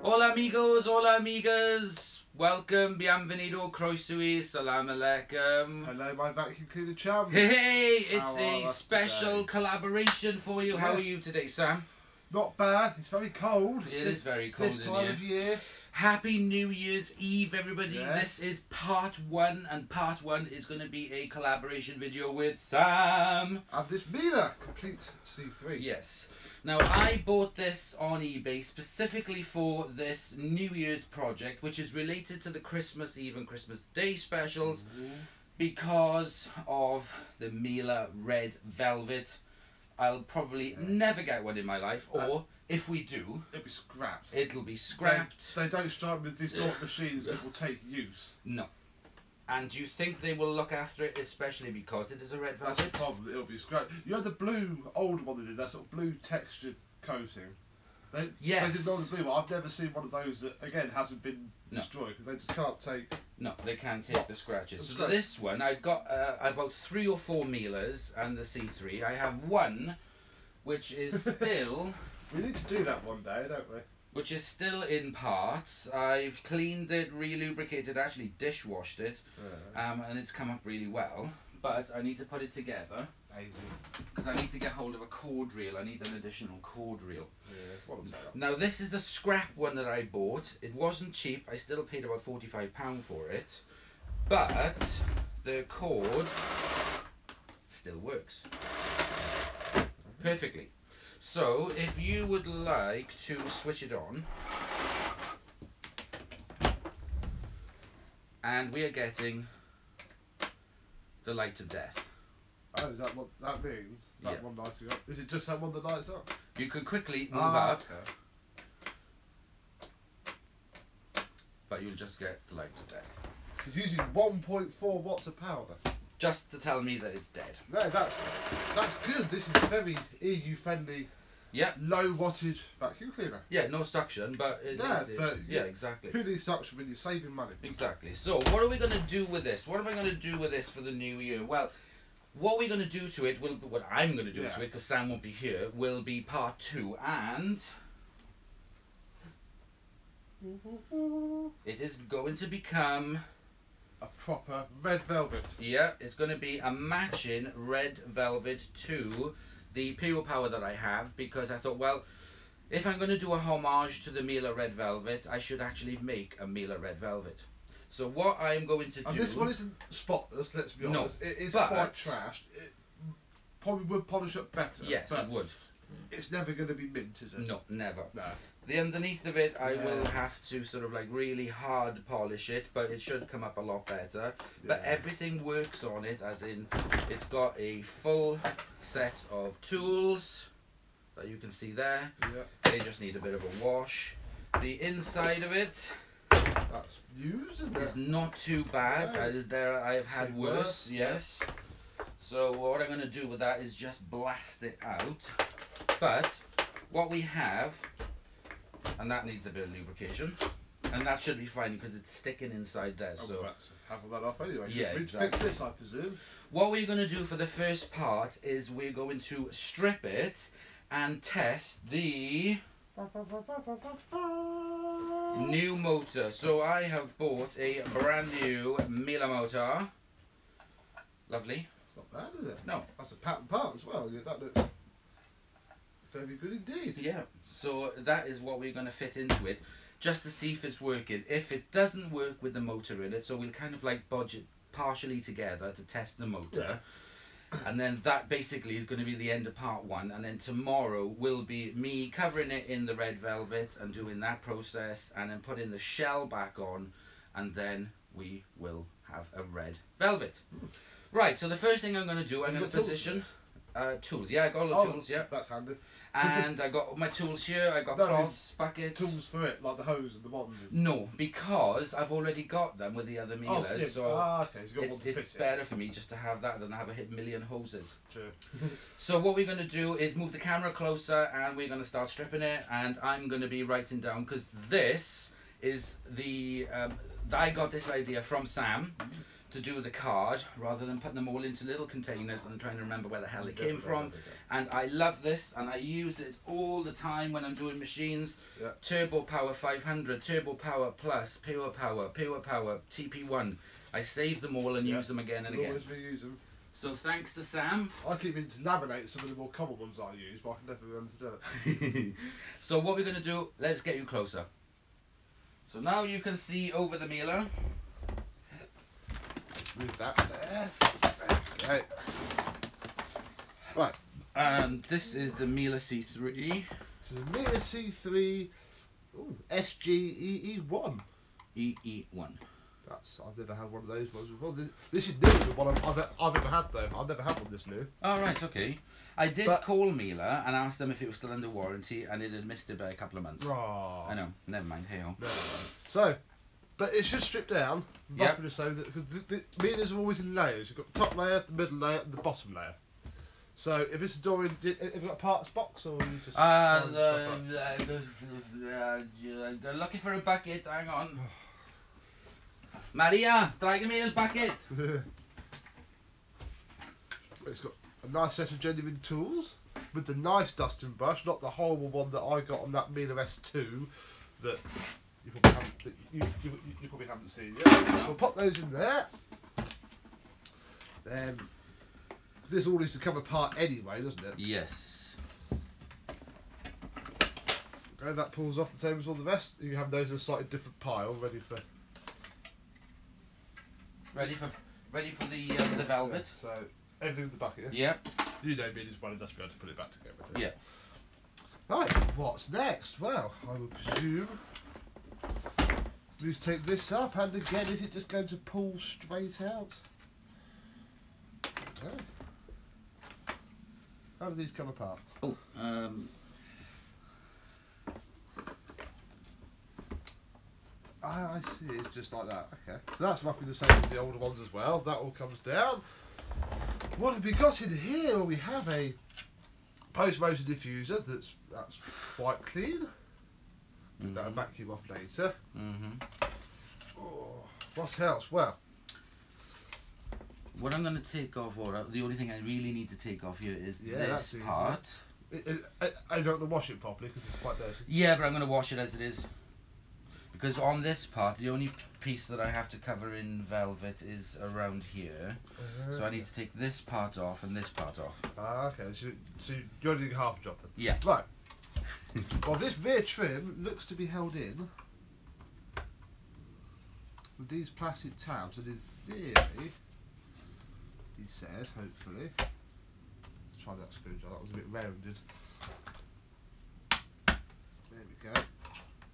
Hola amigos, hola amigas. Welcome, bienvenido, croeso, salam alaikum. Hello, my vacuum cleaner chum. Hey, it's How a are us special today? collaboration for you. How are Yes. you today, Sam? Not bad. It's very cold. It is very cold this in time here. of year. Happy New Year's Eve, everybody. Yes. This is part one, and part one is going to be a collaboration video with Sam. And this Miele complete C3. Yes. Now, I bought this on eBay specifically for this New Year's project, which is related to the Christmas Eve and Christmas Day specials because of the Miele Red Velvet. I'll probably never get one in my life, or if we do, It'll be scrapped. it'll be scrapped. They don't strike with these sort of machines that will take use. No. And do you think they will look after it, especially because it is a red That's the velvet? problem. It'll be scrapped. You have the blue old one they did, that sort of blue textured coating. Yes. They did the blue one. I've never seen one of those that again hasn't been destroyed because they just can't take. No, they can't take the scratches. The So this one, I've got about 3 or 4 Mieles and the C3. I have one, which is still, We need to do that one day, don't we? which is still in parts. I've cleaned it, re-lubricated, actually dishwashed it, and it's come up really well. But I need to put it together Amazing. because I need to get hold of a cord reel. I need an additional cord reel. Yeah. What a tale. Now this is a scrap one that I bought. It wasn't cheap. I still paid about £45 for it, but the cord still works perfectly. So if you would like to switch it on, and we are getting the light of death. Oh, is that what that means? That Yeah. one lighting up? Is it just that one that lights up? You can quickly move up, Okay. but you'll just get the light of death. It's using 1.4 watts of power. Just to tell me that it's dead. No, that's good. This is a very EU friendly, Yeah. low wattage vacuum cleaner. Yeah, no suction, but it Yeah, is. but Yeah, exactly. Who needs suction when you're saving money? Exactly. So, what are we going to do with this? What am I going to do with this for the new year? Well, what we're going to do to it will be, what I'm going to do to it, because Sam won't be here, will be part 2, and it is going to become, A proper red velvet. yeah, it's going to be a matching red velvet to the Pure Power that I have, because I thought, well, if I'm going to do a homage to the Miele Red Velvet, I should actually make a Miele Red Velvet. So what I'm going to do... And this one isn't spotless, let's be No, honest. It is but- quite trashed. It probably would polish up better. Yes, but it would. it's never going to be mint, is it? No, never. No. The underneath of it, I will Yeah. have to sort of like really hard polish it, but it should come up a lot better. But Yeah. everything works on it, as in it's got a full set of tools that you can see there. Yeah. They just need a bit of a wash. The inside of it That's used, isn't is it? not too bad. No. I have had Seen worse, worse. yes. So what I'm going to do with that is just blast it out. But what we have, and that needs a bit of lubrication, and that should be fine because it's sticking inside there. Oh, So we'll have to have all that off anyway. Yeah, We'd exactly. fix this, I presume. what we're going to do for the first part is we're going to strip it and test the new motor. So I have bought a brand new Miele motor. Lovely. It's not bad, is it? No. That's a pattern part as well. Yeah, that looks very good indeed. Yeah. So that is what we're going to fit into it, just to see if it's working. If it doesn't work with the motor in it, so we'll kind of like budget partially together to test the motor. And then that basically is going to be the end of part 1, and then tomorrow will be me covering it in the red velvet and doing that process, and then putting the shell back on, and then we will have a red velvet. Right, so the first thing I'm going to do, I'm Have you going to got tools position for tools. Yeah, I got all the Oh, tools, yeah. That's handy. And I got my tools here, I got No, cloths, buckets. Tools for it, like the hose and the wand. No, because I've already got them with the other Mieles, yeah. so okay, so you've got one it's to fit it. better for me just to have that than have a hit million hoses. Sure. So what we're going to do is move the camera closer, and we're going to start stripping it, and I'm going to be writing down, because this is the I got this idea from Sam, to do the card rather than putting them all into little containers and trying to remember where the hell they came from. And I love this, and I use it all the time when I'm doing machines. Turbo Power 500, Turbo Power Plus, Pure Power, TP1. I save them all and use them again and again. Always reuse them. So thanks to Sam. I keep meaning to laminate some of the more common ones I use, but I can never remember to do it. So what we're going to do, let's get you closer. So now you can see over the Miele. Move that there. Okay. Right. And this is the Miele C3. So the Miele C3 SGEE1. EE1. I've never had one of those ones before. This is new, the one I've ever had though. I've never had one this new. Oh right, okay. I did call Miele and asked them if it was still under warranty, and it had missed it by a couple of months. Oh. I know, never mind, hey-ho. So, but it's just stripped down, roughly so that, because the Miele's are always in layers. You've got the top layer, the middle layer, and the bottom layer. So if it's a door in, have you got a parts box or you just looking for a bucket, hang on. Maria, traiga me el bucket. It's got a nice set of genuine tools with the nice dusting brush, not the horrible one that I got on that Miele S2 that you probably haven't, you probably haven't seen yet. No. We'll pop those in there. Then this all needs to come apart anyway, doesn't it? Yes. And that pulls off the same as all the rest. You have those in a slightly different pile, ready for the velvet. Yeah, so everything in the bucket. Yeah. You know me as well enough to be able to put it back together. Yeah. Right. What's next? Well, I would presume we take this up, and again, is it just going to pull straight out? Okay. How do these come apart? Oh, I see, it's just like that. Okay, so that's roughly the same as the older ones as well. That all comes down. What have we got in here? Well, we have a post-motor diffuser that's quite clean. That'll vacuum off later. Oh, what else? Well, what I'm going to take off, or the only thing I really need to take off here is this part. I don't want to wash it properly because it's quite dirty. Yeah, but I'm going to wash it as it is. Because on this part, the only piece that I have to cover in velvet is around here. So I need to take this part off and this part off. Ah, okay. So you're doing half a job then? Yeah. Right. Well, this rear trim looks to be held in with these plastic tabs, and in theory, he said, hopefully, let's try that screw job, that was a bit rounded. There we go.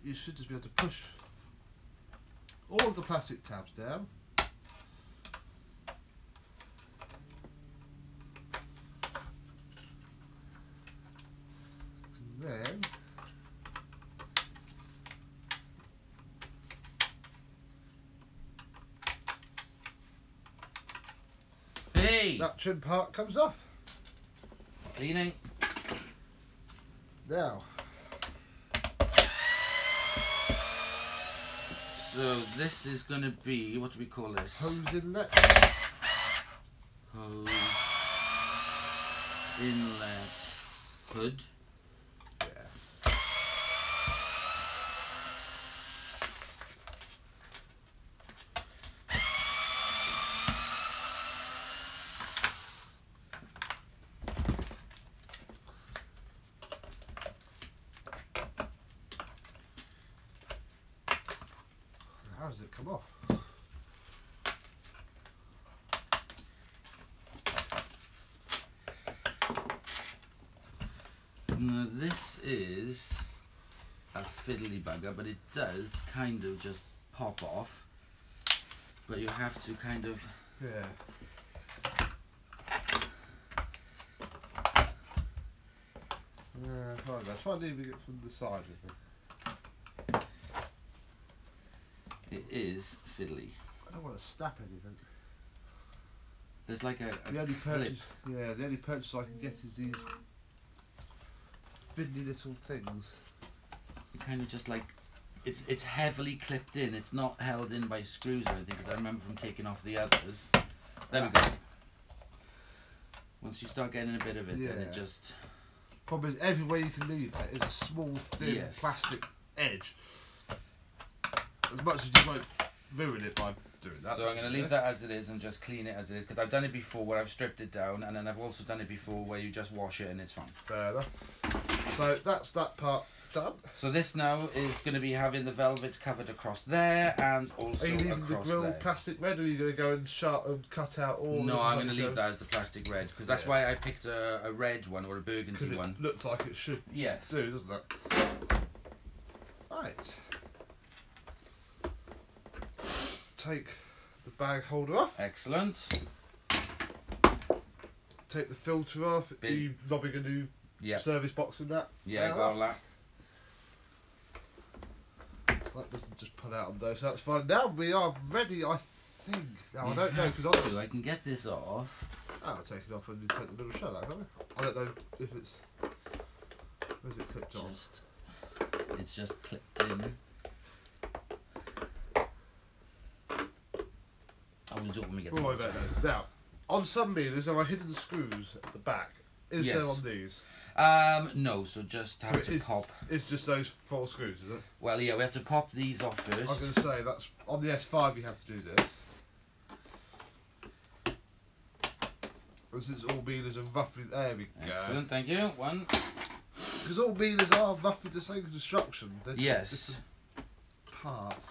You should just be able to push all of the plastic tabs down. And then Hey! that trim part comes off. Cleaning. Now, so this is going to be, what do we call this? hose inlet. Hose inlet hood. Yeah. How does it come off? Now this is a fiddly bugger, but it does kind of just pop off. But you have to kind of... Yeah. Right, I'll try leaving it from the side of it. It is fiddly. I don't want to snap anything. There's like a The only clip. purchase, yeah, the only purchase I can get is these fiddly little things. You kind of just like it's heavily clipped in. It's not held in by screws or anything, because I remember from taking off the others. There we go. Once you start getting a bit of it, then it just... Problem is, everywhere you can leave it is a small, thin plastic edge. As much as you won't ruin it by doing that. So I'm going to leave that as it is and just clean it as it is, because I've done it before where I've stripped it down, and then I've also done it before where you just wash it and it's fine. Fair enough. So that's that part done. So this now is going to be having the velvet covered across there and also are you leaving across the grill there. plastic red, or are you going to go and cut out all? No, I'm going to leave that as the plastic red, because that's why I picked a red one or a burgundy one. It looks like it should do, doesn't it? Right. Take the bag holder off. Excellent. Take the filter off. Are you lobbing a new service box in that? Yeah, got all that. That doesn't just pull out on those, so that's fine. Now we are ready, I think. Now I don't know, because I can get this off. I'll take it off when you take the middle shell out, can't I? I don't know if it's... Where's it clipped on? It's just clipped in. I will do it when we get the Now, on some Mieles there are hidden screws at the back. Is there on these? No, so just have to pop. It's just those 4 screws, is it? Well, yeah, we have to pop these off first. I was going to say, that's on the S5 you have to do this. This is all Mieles are roughly... There we go. Excellent, thank you. One. Because all Mieles are roughly the same construction. They're just different parts.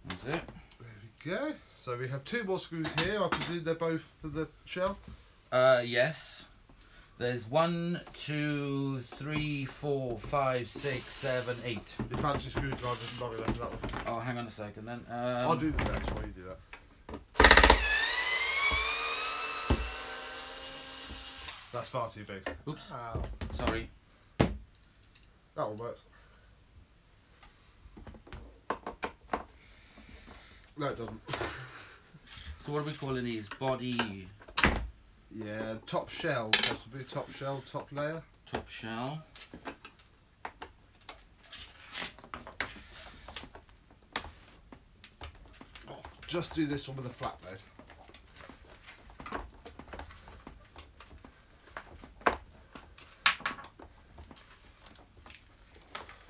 That's it. There we go. So we have 2 more screws here. I presume they're both for the shell? Yes. There's 1, 2, 3, 4, 5, 6, 7, 8. The fancy screwdriver's long enough for that one. Oh, hang on a second then. I'll do the best while you do that. That's far too big. Oops. Ow. Sorry. That one works. No, it doesn't. So what are we calling these? Body... Yeah, top shell, possibly. Top shell, top layer. Top shell. Oh, just do this one with a flat blade.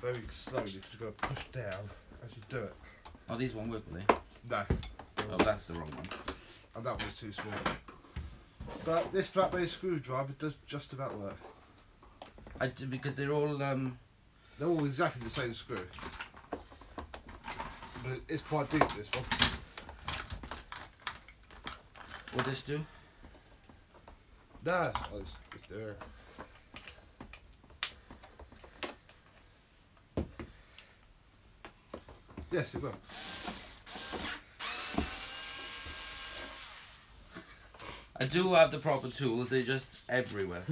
Very slowly, because you've got to push down as you do it. Oh, these won't work, will they? No. Oh, that's the wrong one. And that one's too small. But this flat blade screwdriver does just about work. Because they're all... They're all exactly the same screw. But it's quite deep, this one. Will this do? No, it's doing it. Yes, it will. I do have the proper tools, they're just everywhere.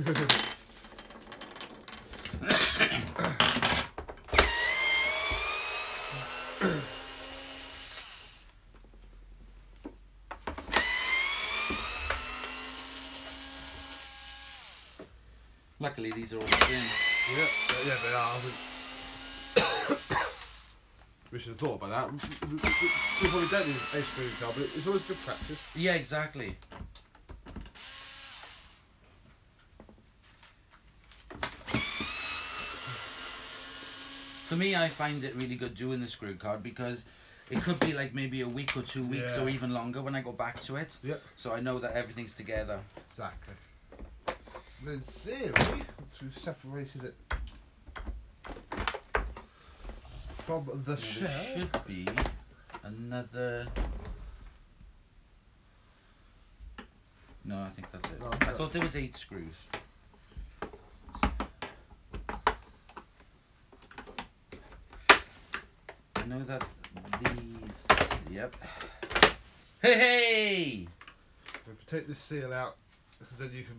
Luckily these are all thin. Yeah, they are. We should have thought about that. We probably don't need a screw car, but it's always good practice. Yeah, exactly. For me, I find it really good doing the screw card because it could be like maybe a week or 2 weeks or even longer when I go back to it. Yep. So I know that everything's together. Exactly. In theory, once we've separated it from the shell, there should be another... No, I think that's it. No, I thought there was 8 screws. I know that these... Yep. Hey, hey! we take this seal out because then you can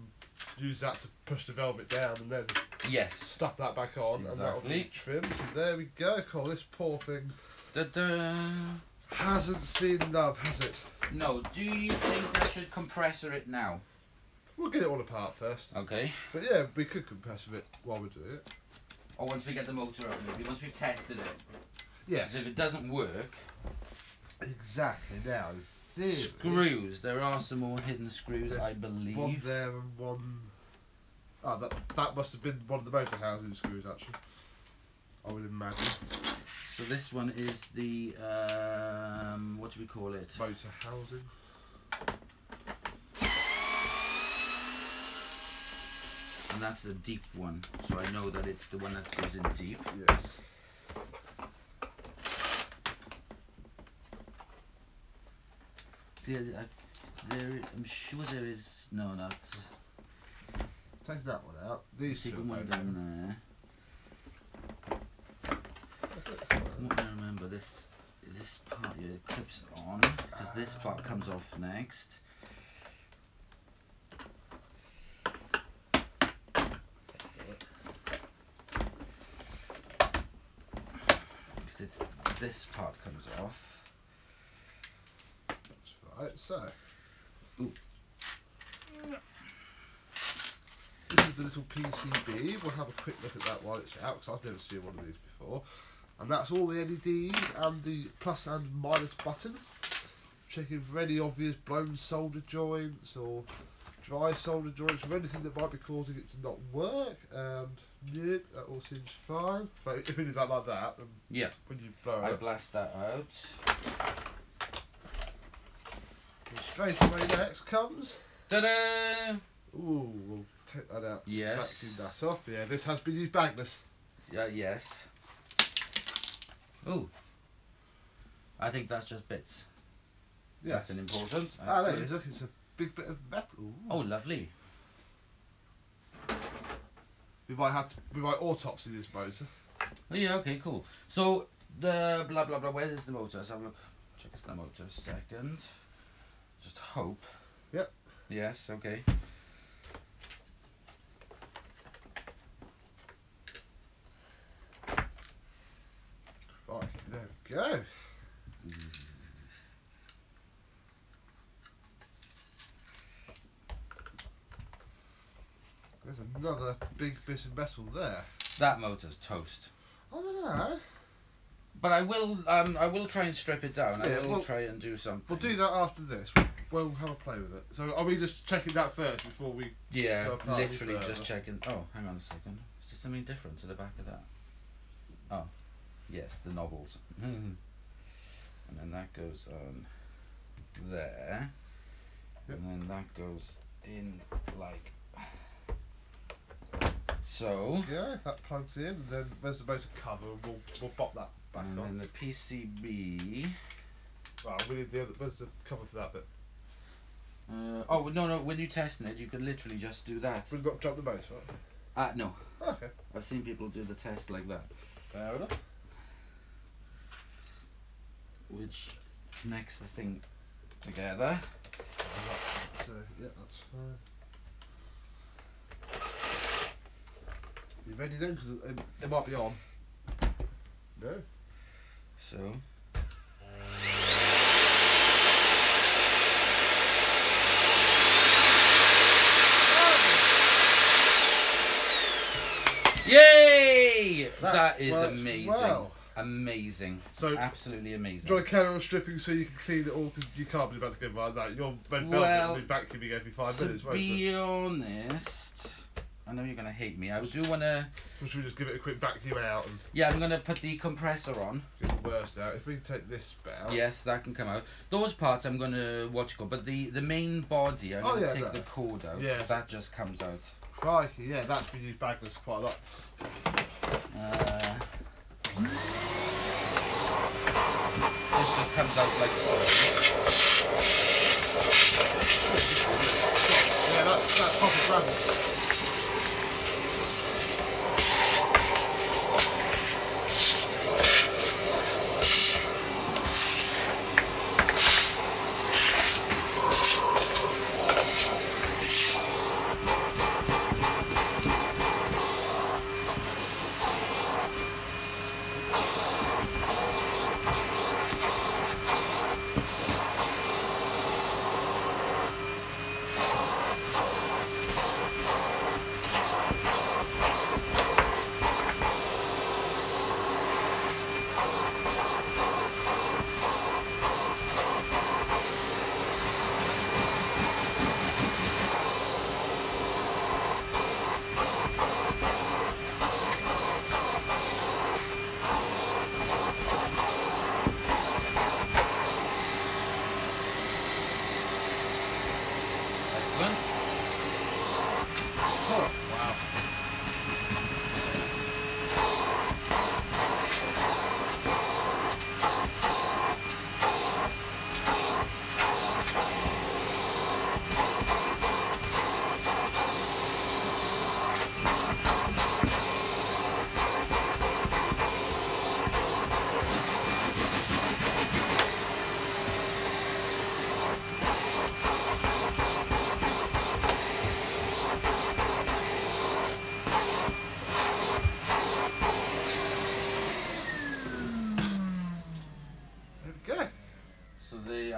use that to push the velvet down and then stuff that back on and that'll be trimmed. So there we go. Cool. This poor thing hasn't seen love, has it? No. Do you think I should compressor it now? We'll get it all apart first. Okay. But yeah, we could compress a bit while we do it. Or once we get the motor up, maybe. Once we've tested it. Yes. 'Cause if it doesn't work... Exactly. Now, in theory... Screws. There are some more hidden screws, I believe. One there and one... Oh, that must have been one of the motor housing screws, actually. I would imagine. So this one is the... what do we call it? Motor housing. And that's the deep one. So I know that it's the one that goes in deep. Yes. See, I'm sure there is... No, that's... Take that one out. These two. Taking one down there. I remember this part here clips on, because this part comes off next. Because it's this part comes off. That's right. So. Ooh. This is the little PCB. We'll have a quick look at that while it's out, because I've never seen one of these before. And that's all the LEDs and the plus and minus button. Checking for any obvious blown solder joints or dry solder joints or anything that might be causing it to not work. And nope, that all seems fine. But if it is like that, then Yeah. when you blow it I up, blast that out. and straight away next comes. Ta-da! Ooh, we'll take that out. Yes. Vacuum that off. Yeah, this has been used bagless. Yeah, yes. Ooh. I think that's just bits. Yes. Nothing important. Ah, there it is. Look, it's a big bit of metal. Ooh. Oh, lovely. We might autopsy this motor. Oh, yeah, okay, cool. So, the blah, blah, blah, where is the motor? Let's have a look. Check it's the motor a second. Just hope. Yep. Yes, okay. Right, there we go. There's another big bit of metal there. That motor's toast. I don't know. But I will try and strip it down. Yeah, I will we'll- try and do something. We'll do that after this. We'll have a play with it. So are we just checking that first before we... Yeah, go apart any literally further? just checking. Oh, hang on a second. Is there something different to the back of that? Oh, yes, the knobbles. And then that goes on there. Yep. And then that goes in like so. Yeah, that plugs in, and then there's the motor cover, and we'll pop that back And on. then the PCB. Well, we need the other... Where's the cover for that bit? Oh, no, when you're testing it, you can literally just do that. We've got to drop the motor, right? No. Okay. I've seen people do the test like that. Fair enough. Which connects the thing together. So, yeah, that's fine. You ready then? Because it might be on. No? So. Yay! That is works amazing. well. Amazing. So, absolutely amazing. do you want to carry on stripping so you can clean it all? Because you can't be about to go like that. Your red velvet Well, will be vacuuming every 5 To minutes, won't it? be honest, I know you're going to hate me. I do want to... Or should we just give it a quick vacuum out and Yeah, I'm going to put the compressor on. get the worst out? If we can take this bit out. Yes, that can come out. Those parts I'm going to watch go, but the main body, I'm going to take the cord out. Yeah. That just comes out. Crikey, yeah, that's been used bagless quite a lot. This just comes out like so. Yeah, that's proper gravel.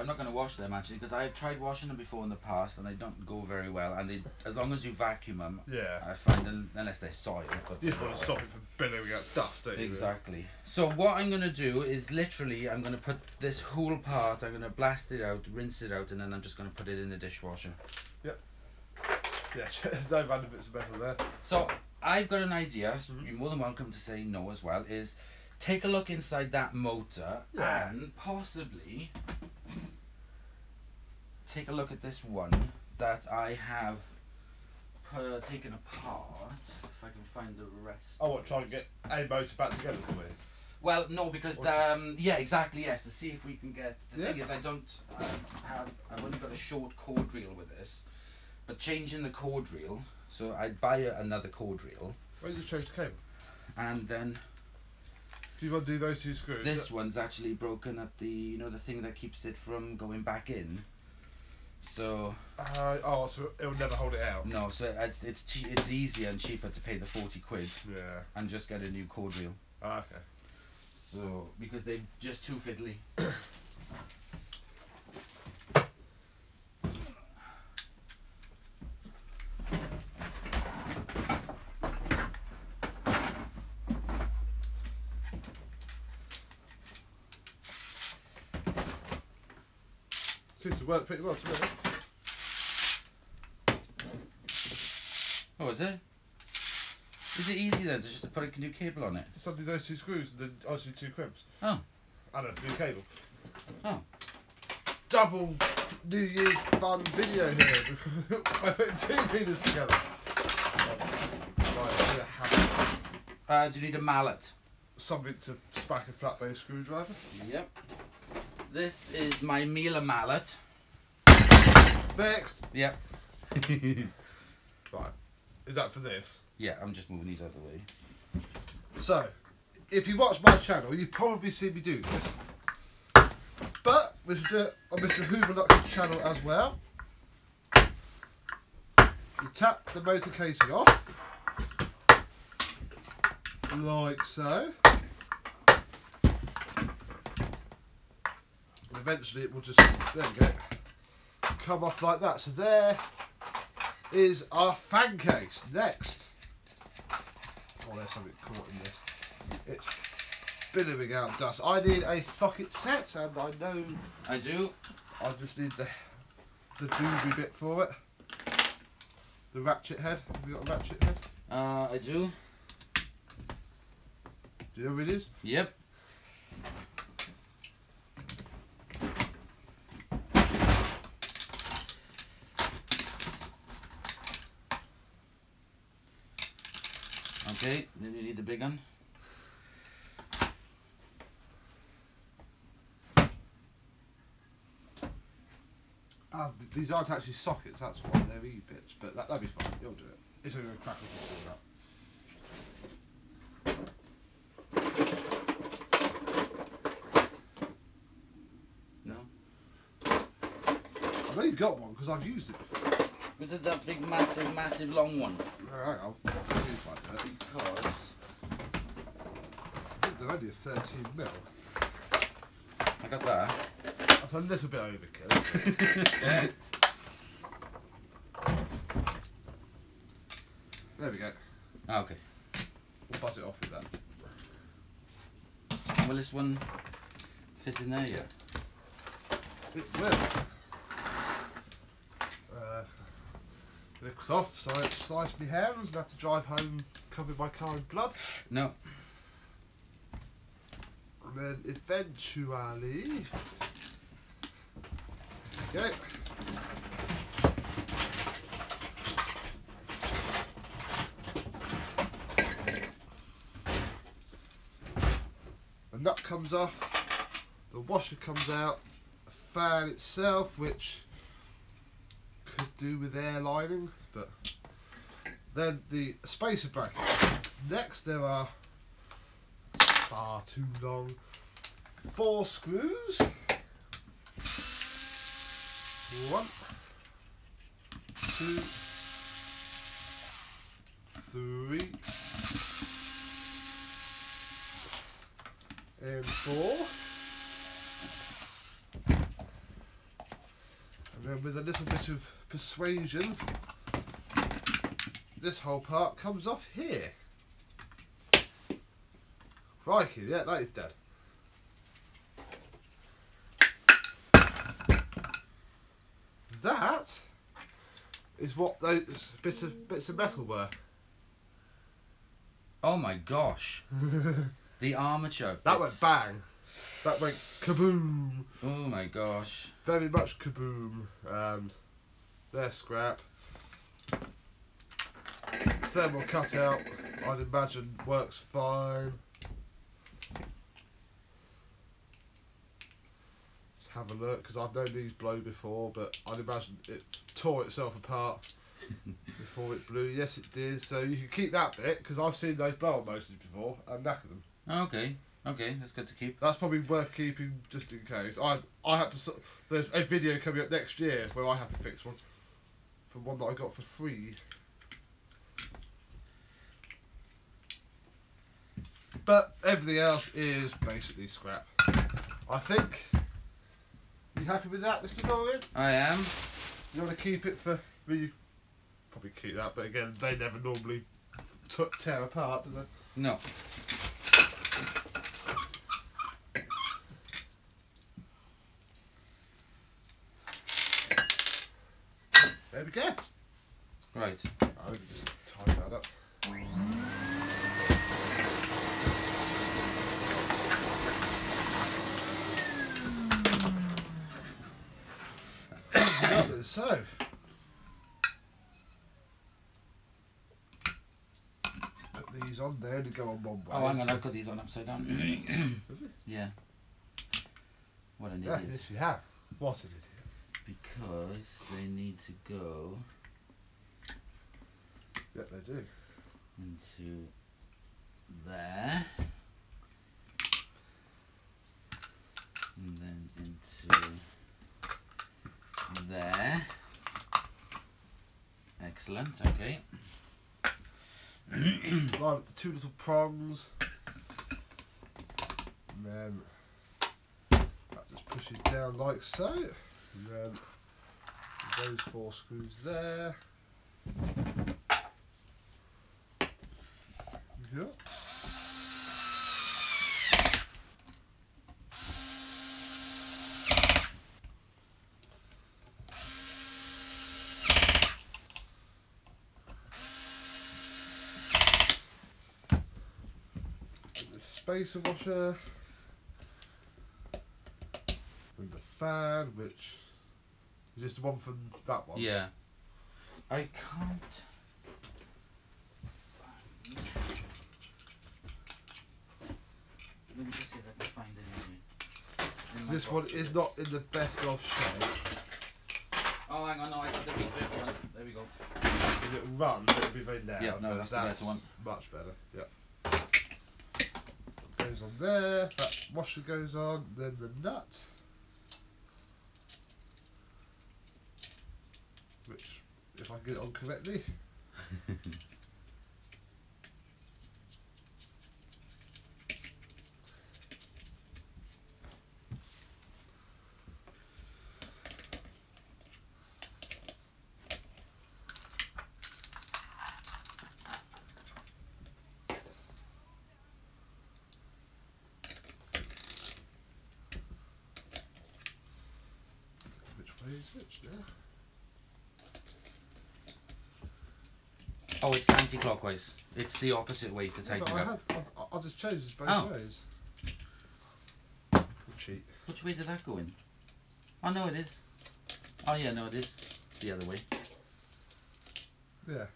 I'm not going to wash them actually, because I've tried washing them before in the past and they don't go very well. And they, as long as you vacuum them, Yeah. I find, unless they're soiled. But You just want to stop it from billowing out dust, don't you? Exactly. So what I'm going to do is literally, I'm going to put this whole part, I'm going to blast it out, rinse it out, and then I'm just going to put it in the dishwasher. Yep. Yeah, there's no random bits of metal there. So I've got an idea, so you're more than welcome to say no as well, is take a look inside that motor and possibly take a look at this one that I have taken apart. If I can find the rest. Oh, what, try and get a motor back together for me? Well, no, because yeah, exactly, yes. To see if we can get. The thing is, I don't have. I've only got a short cord reel with this, but changing the cord reel. So I'd buy another cord reel. Why don't you just change the cable? And then. Do you want to do those two screws? This one's actually broken at the, you know, the thing that keeps it from going back in. So. So it'll never hold it out. No, so it's easier and cheaper to pay the 40 quid. Yeah. And just get a new cord reel. Okay. So because they're just too fiddly. Seems to work pretty well to me. Oh, is it? Is it easy then to just put a new cable on it? Just undo those two screws and then obviously two crimps. Oh. And a new cable. Oh. Double New Year's fun video here. By putting two pieces together. Right, Do you need a mallet? something to smack a flat base screwdriver. Yep. This is my Miele mallet. Next. Yep. Right. Is that for this? Yeah, I'm just moving these out of the way. So, if you watch my channel, you've probably seen me do this. But we should do it on Mr. Hooverlux's channel as well. You tap the motor casing off. Like so. And eventually it will just, there we go, come off like that. So there is our fan case. Next. Oh, there's something caught in this. It's billowing out dust. I need a socket set, and I know I do. I just need the doobie bit for it. The ratchet head. Have you got a ratchet head? I do. Do you know what it is? Yep. Okay, then you need the big one. These aren't actually sockets, that's why they're E-bits, but that'll be fine, you'll do it. It's only going to crack all that. No? I know you've got one because I've used it before. Was it that big, massive, long one? Hang on, these like that. Because I think they're only a 13 mil. I got that. That's a little bit overkill. There we go. Ah, okay. We'll buzz it off with that. Will this one fit in there yet? It will. Bit of cloth, so I don't slice my hands and have to drive home covered my car in blood. No. And then eventually, there we go. The nut comes off, the washer comes out, the fan itself, which could do with air lining, but then the spacer bracket. Next there are far too long 4 screws. 1, 2, 3, and 4. then with a little bit of persuasion, this whole part comes off here. Crikey, yeah, that is dead. That is what those bits of metal were. Oh my gosh. The armature. That went bang. That went kaboom. Oh my gosh. Very much kaboom. And there's scrap. Thermal cutout, I'd imagine, works fine. Let's have a look, because I've known these blow before, but I'd imagine it tore itself apart before it blew. Yes, it did. So you can keep that bit, because I've seen those blow on motors before and knacker them. Okay. Okay, that's good to keep. That's probably worth keeping just in case. I had to. There's a video coming up next year where I have to fix one from one that I got for free. But everything else is basically scrap. I think. You happy with that, Mr. Dorian? I am. You want to keep it for? Well, you probably keep that, but again, they never normally tear apart, do they? No. There we go. Right. I'll just tidy that up. So, put these on there to go on one way. Oh, hang on, I've got these on upside down. Yeah. What an idiot. Yes, you have. What an idiot. Because they need to go Yeah, they do. into there. And then into there. Excellent, okay. Line up the two little prongs. And then that just pushes down like so. And then those 4 screws there. Yeah. Spacer washer and the fan, which is this the one from that one? Yeah. I can't. Let me just see if I can find anything. This one is not in the best of shape. Oh, hang on, no, I got the reverb one. There we go. If it will run, it'll be very loud. Yeah, no, that's the better one. Much better, yeah. Goes on there, that washer goes on, then the nut. Which, if I can get it on correctly. Which way is which now? Oh, it's anti-clockwise. It's the opposite way to tighten it up. I just chose this both ways. Cheat. Which way did that go in? Oh, no, it is. Oh, yeah, no, it is the other way. Yeah.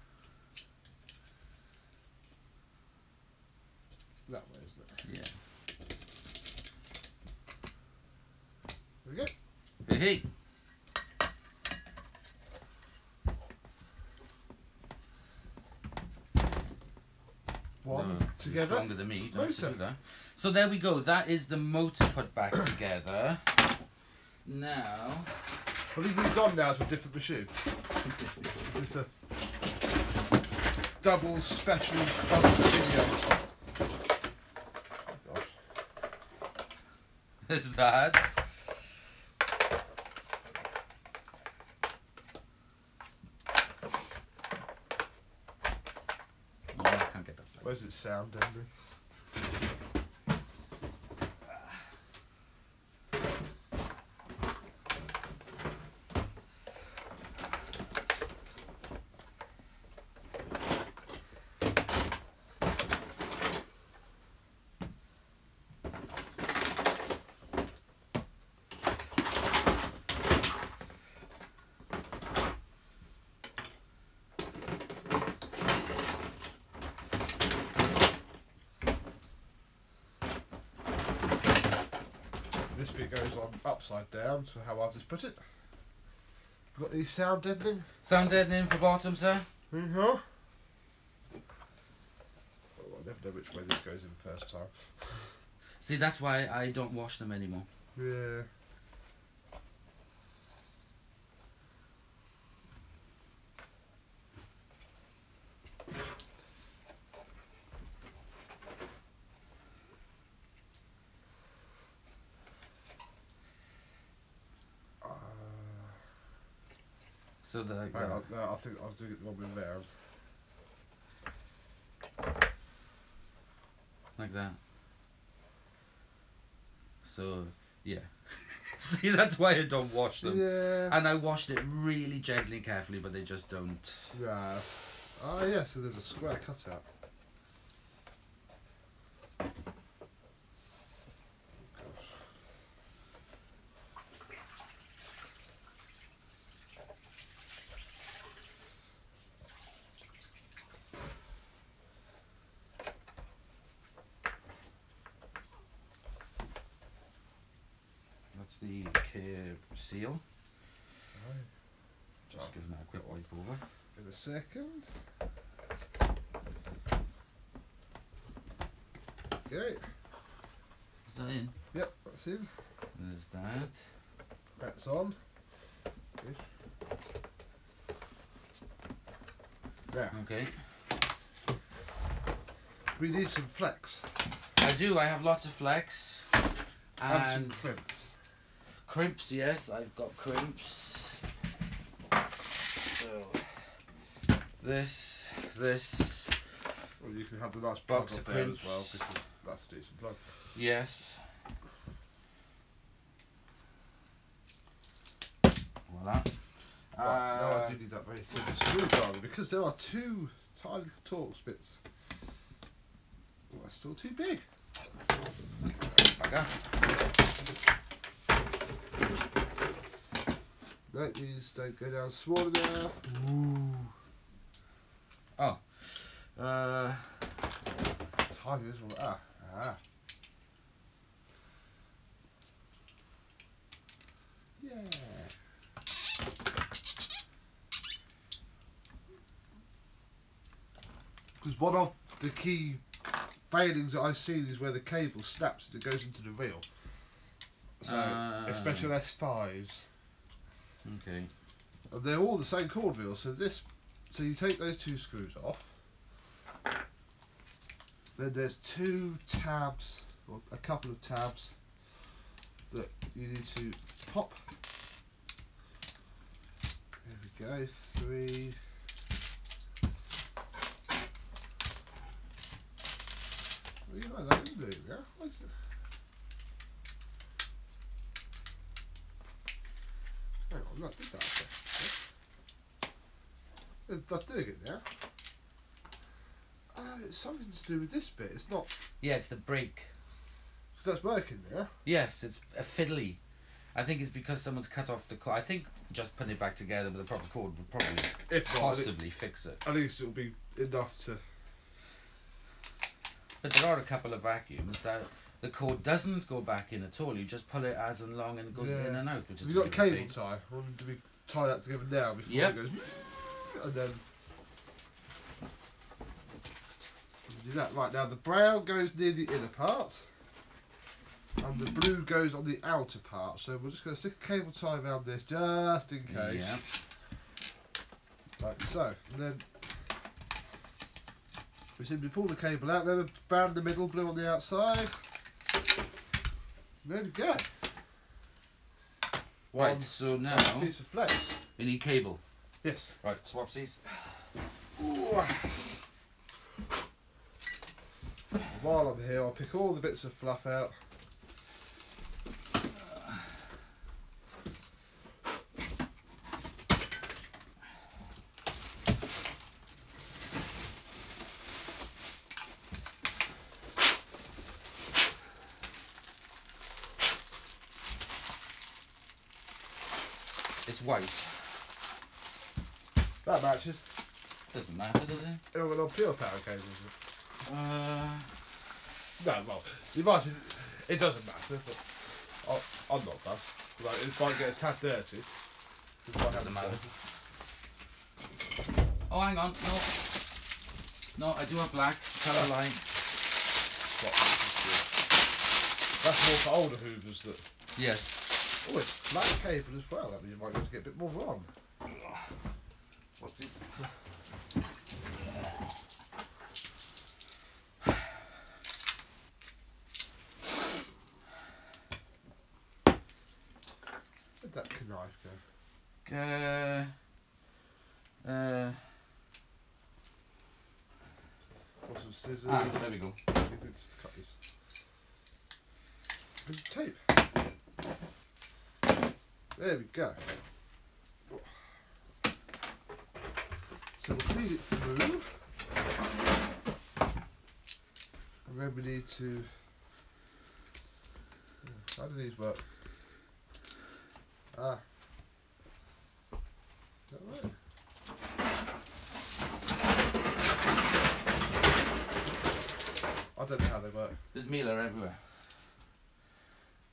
That way, isn't it? Yeah. There we go. Hey, hey. One No, together. You're stronger than me. You don't have to Motor. do that. So there we go. That is the motor put back together. Now. Well, we've moved on now to a different machine. It's a double special video. Gosh. There's that. suppose it's sound deadening. This bit goes on upside down, so how I'll just put it. Got the sound deadening. Sound deadening for bottom, sir. Mm-hmm. Oh, I never know which way this goes in first time. See, that's why I don't wash them anymore. Yeah. So the Hang on, no, I think I was doing it the one with there. like that. So yeah. See, that's why I don't wash them. Yeah. And I washed it really gently and carefully, but they just don't. Yeah. Ah, yeah, so there's a square cutout. That's the care seal. Right. Just give that a quick wipe over. In a second. Okay. Is that in? Yep, that's in. There's that. That's on. Good. Now, Okay. we need some flex I do. I have lots of flex and some and crimps. crimps. Yes, I've got crimps. So this. Well, you can have the nice plug Box off of there as crimps. well, because that's a decent plug. Yes. Voila. Right, now I do need that very thin screwdriver because there are two tiny Torx bits. Oh, that's still too big. Bugger. No, these don't go down small enough. Ooh. Oh. Tiny this one. Ah. Yeah. Because one of the key failings that I've seen is where the cable snaps as it goes into the reel. So, especially on S5s. Okay. And they're all the same cord reel. So you take those two screws off. Then there's two tabs, or a couple of tabs, that you need to pop. There we go, 3. Well, you know that, isn't it? Yeah? What is it? Hang on, that did that. That's doing it now. It's something to do with this bit. It's not. Yeah, it's the brake. Because that's working there. Yes, it's a fiddly. I think it's because someone's cut off the cord. I think just putting it back together with a proper cord would probably If not, possibly fix it. at least it'll be enough to. But there are a couple of vacuums that the cord doesn't go back in at all. You just pull it as and long and it goes in and out. Which is Have you got a really cable tie? Or do we tie that together now before Yep. it goes? And then. Do that. Right, now the brown goes near the inner part. And the blue goes on the outer part. So we're just going to stick a cable tie around this just in case. Yeah. Like so. And then we simply pull the cable out. Remember, brown in the middle, blue on the outside. There we go. Right, so now piece of flex. we need cable. Yes. Right, swapsies. Ooh. while I'm here, I'll pick all the bits of fluff out. It's white. That matches. Doesn't matter, does it? It'll go on pure power cables. No, well, you might say it doesn't matter, but I'm not fussed. Like, if I get a tad dirty, it doesn't matter. Oh, hang on, no, I do have black colour line. That's more for older hoovers. That. Yes. Oh, it's black cable as well. That means you might be able to get a bit more on. What's this? Where'd that knife go? Got some scissors. There we go. Just cut this. Bit of tape. There we go. So we'll feed it through. And then we need to... How do these work? Ah. Is that right? I don't know how they work. There's Miele everywhere.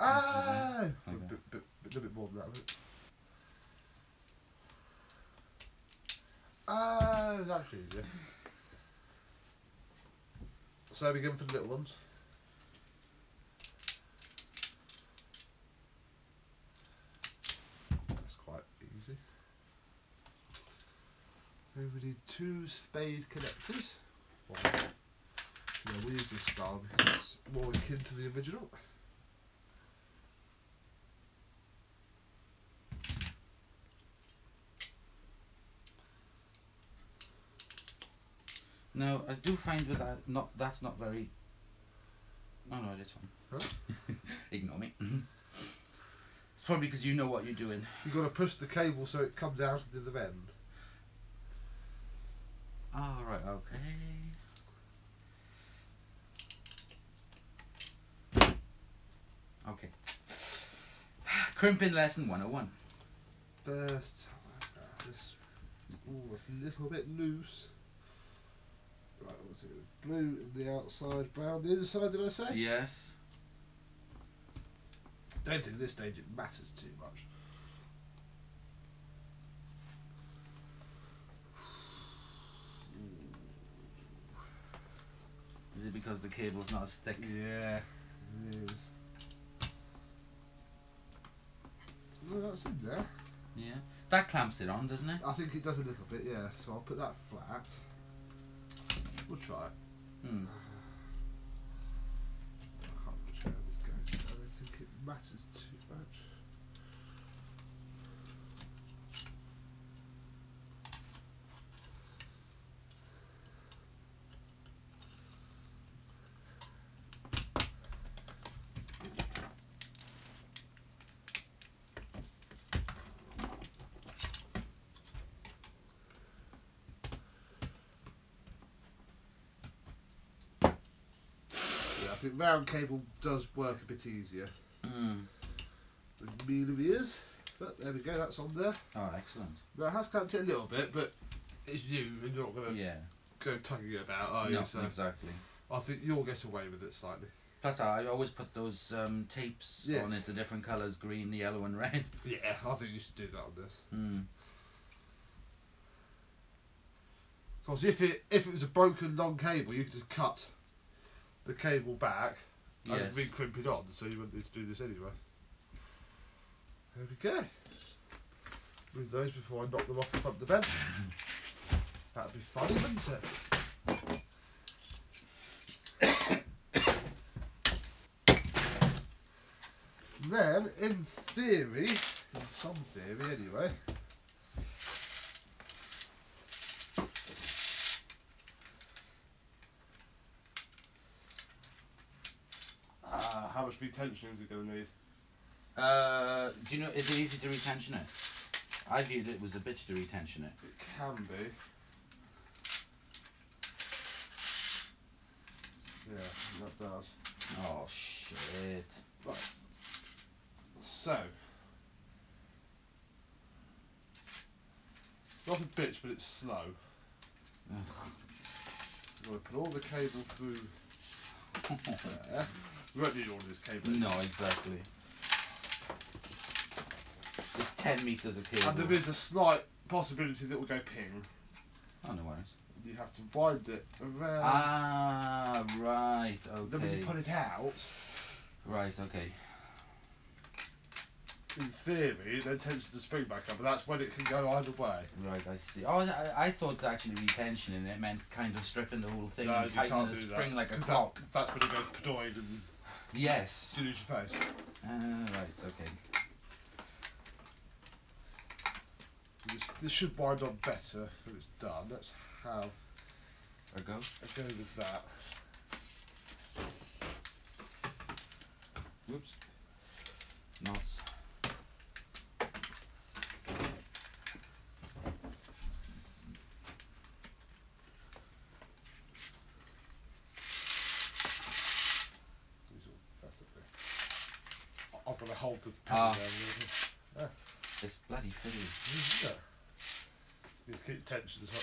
Ah! Okay. A little bit more than that, isn't it? Oh, that's easier. So we go for the little ones. That's quite easy. Then we need 2 spade connectors. We'll use this style because it's more akin to the original. No, I do find with that that's not very. Oh no, this one. Huh? Ignore me. It's probably because you know what you're doing. You've got to push the cable so it comes out to the end. All right. Okay. Okay. Crimping lesson 101. First, this. Ooh, it's a little bit loose. Right, what's it? Blue in the outside, brown the inside, did I say? Yes. Don't think at this stage it matters too much. Is it because the cable's not as thick? Yeah, it is. Well, that's in there. Yeah. That clamps it on, doesn't it? I think it does a little bit, yeah. So I'll put that flat. We'll try it. I can't remember how this goes. I don't think it matters too much. I think round cable does work a bit easier than Miele is, but there we go, that's on there. Oh, excellent. That has clamped it a little bit, but it's you and you're not going to go tugging it about, are you? No, So exactly. I think you'll get away with it slightly. Plus, I always put those tapes on it, the different colours, green, yellow and red. Yeah, I think you should do that on this. Because if it was a broken long cable, you could just cut the cable back and just re-crimp it on, so you wouldn't need to do this anyway. There we go. Move those before I knock them off the front of the bench. That'd be funny, wouldn't it? Then, in theory, in some theory anyway, How much retention is it going to need? Do you know, is it easy to retension it? I viewed it was a bitch to retention it. It can be. Yeah, that does. Oh shit. Right. So. Not a bitch, but it's slow. I'm going to put all the cable through there. We won't need all this cable. No, exactly. It's 10 metres of cable. And there is a slight possibility that it will go ping. Oh, no worries. You have to wind it around. Ah, right, okay. Then when you put it out, right, okay. in theory, then tends to spring back up, but that's when it can go either way. Right, I see. Oh, I thought actually retention and it meant kind of stripping the whole thing No, and you tightening can't the do spring that, like a 'cause clock. That's when it goes pedoid and Yes. you lose your face. Right, okay. This should wind on better when it's done. Let's have A go? a go with that. Whoops. Knots. That's it there. I've got to hold the Ah. pen down. It's bloody fiddly. Yeah. You need to keep tension as well.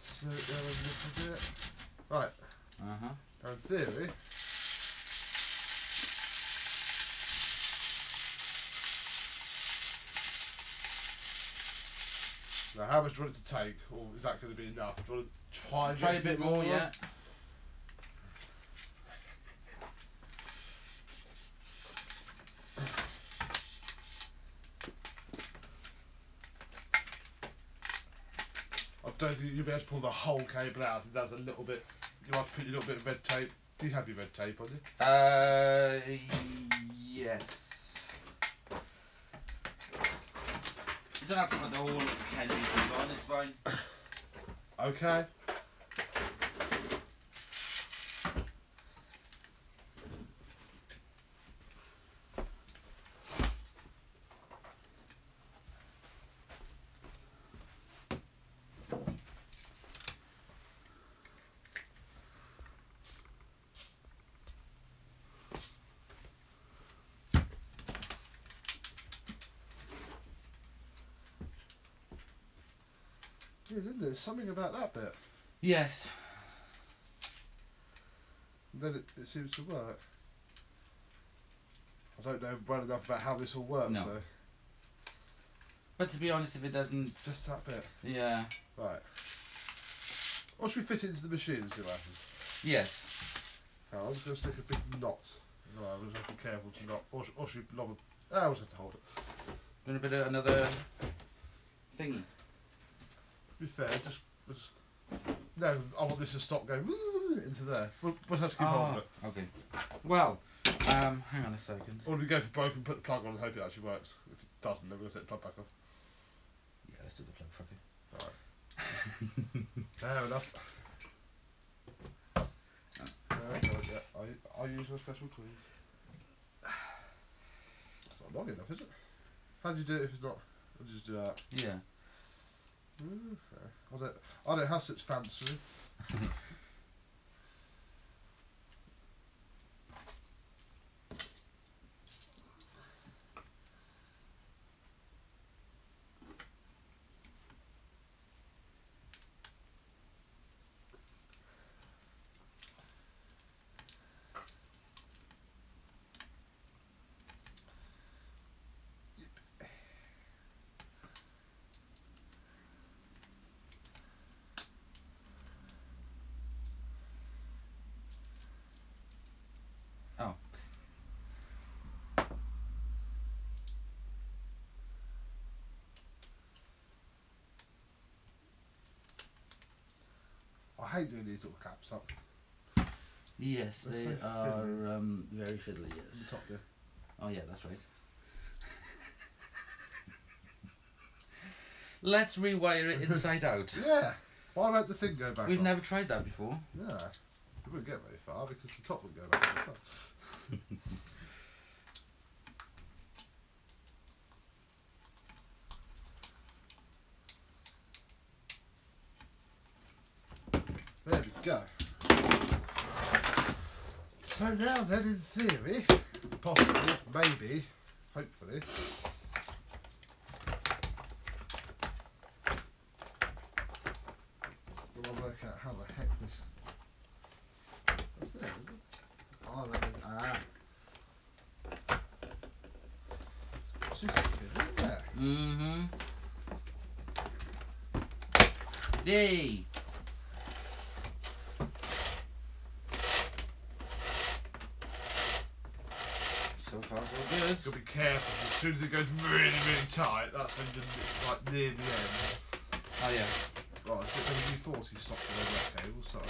Slow it down a little bit. Right. Uh-huh. Now in theory, now how much do you want it to take, or is that going to be enough? Do you want to try A bit more, yeah. I don't think you'll be able to pull the whole cable out. I think that's a little bit. You have to put your little bit of red tape. Do you have your red tape on you? Yes. You don't have to put the whole 10 metres on, it's fine. Okay. Yeah, isn't there? Something about that bit. Yes. And then it seems to work. I don't know well enough about how this all works, No. so But to be honest, if it doesn't... just that bit. Yeah. Right. Or should we fit it into the machine and see what happens? Yes. Oh, I'm just going to stick a big knot. No, I'm just have to be careful to not. Or should we lob a. I always have to hold it. Going to put another thingy. To be fair, just. No, I want this to stop going into there. We'll have to keep holding it. Okay. Well, hang on a second. Or do we go for broken, put the plug on and hope it actually works? If it doesn't, then we'll take the plug back off. Yeah, let's do the plug, fuck it. Alright. Fair enough. I use my special tools. It's not long enough, is it? How do you do it if it's not? I'll just do that. Yeah. Okay. I don't have such fancy. Oh. I hate doing these little caps up. Yes, They're they so are fiddly. very fiddly, On yes. the top there. Oh yeah, that's right. Let's rewire it inside out. Yeah. Why won't the thing go back We've up? never tried that before. Yeah. We wouldn't get very far because the top wouldn't go back up. There we go. So now then, in theory, possibly, maybe, hopefully, we'll work out how the heck this... What's there? Is it? Oh, there it is. Ah. It's just fit in there. Mm-hmm. Yay! So far, so good. You've got to be careful. As soon as it goes really, really tight, that's when you're like near the end. Oh yeah. Right, let's get the U40 stopped on that cable, so.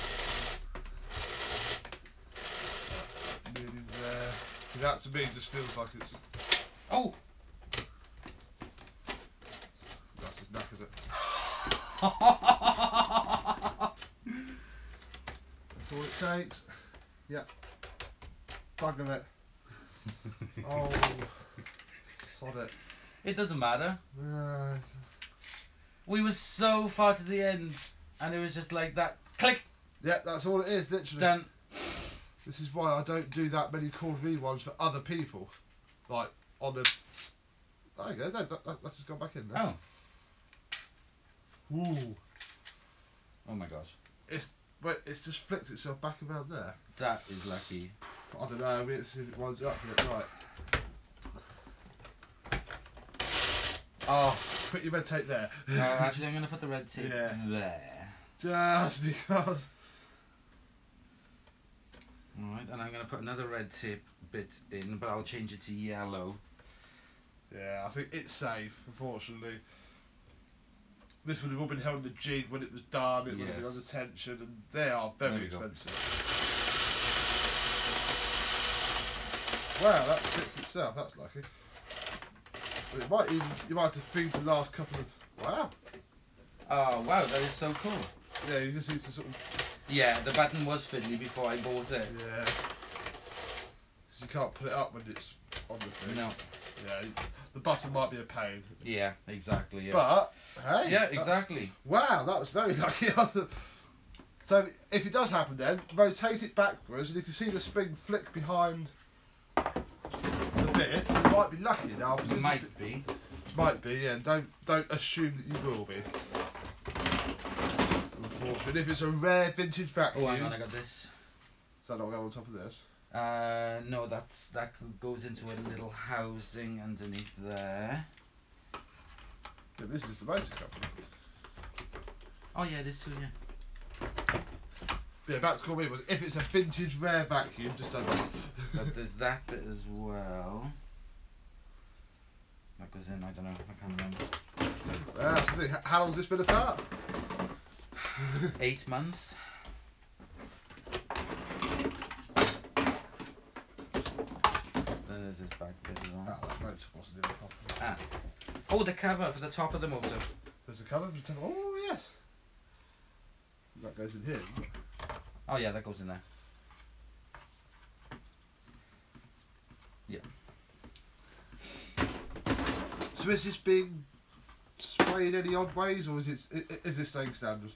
Nearly there. That to me just feels like it's. Oh! That's just knackered it. That's all it takes. Yep. Bugger it. Oh, sod it. It doesn't matter. We were so far to the end, and it was just like that. Click! Yeah, that's all it is, literally. Done. This is why I don't do that many Chord V ones for other people. Like, on the... There you go, no, that's just gone back in there. Oh. Ooh. Oh my gosh. It's just flicked itself back around there. That is lucky. I don't know, let's see if it winds up with it right. Oh, put your red tape there. No, actually, I'm going to put the red tape there. Just because. Alright, and I'm going to put another red tape bit in, but I'll change it to yellow. Yeah, I think it's safe, unfortunately. This would have all been held in the jig when it was done, it would have been under tension, and they are very expensive. Wow, that fits itself, that's lucky. But it might even, you might have to feed the last couple of... Wow. Oh, wow, that is so cool. Yeah, you just need to sort of... Yeah, the button was fiddly before I bought it. Yeah. 'Cause you can't put it up when it's on the thing. No. Yeah, the button might be a pain. Yeah, exactly, yeah. But, hey. Yeah, exactly. Wow, that was very lucky. So, if it does happen then, rotate it backwards, and if you see the spring flick behind the bit, you might be lucky now. You might be. Might be, yeah. And don't assume that you will be. Unfortunately, if it's a rare vintage vacuum... Oh, hang on, I got this. Is that not going on top of this? No, that goes into a little housing underneath there. Yeah, this is just the motor company. Oh yeah, it is too, yeah. Yeah, back to call me was if it's a vintage rare vacuum, just don't know. But there's that bit as well. That goes in, I don't know, I can't remember. That's the thing. How long's this been apart? 8 months. Then there's this back bit as well. Ah, that motor wasn't in properly. Ah. Oh, the cover for the top of the motor. There's a cover for the top. Oh, yes. That goes in here. Doesn't it? Oh yeah, that goes in there. Yeah. So is this being sprayed any odd ways, or is this staying standard?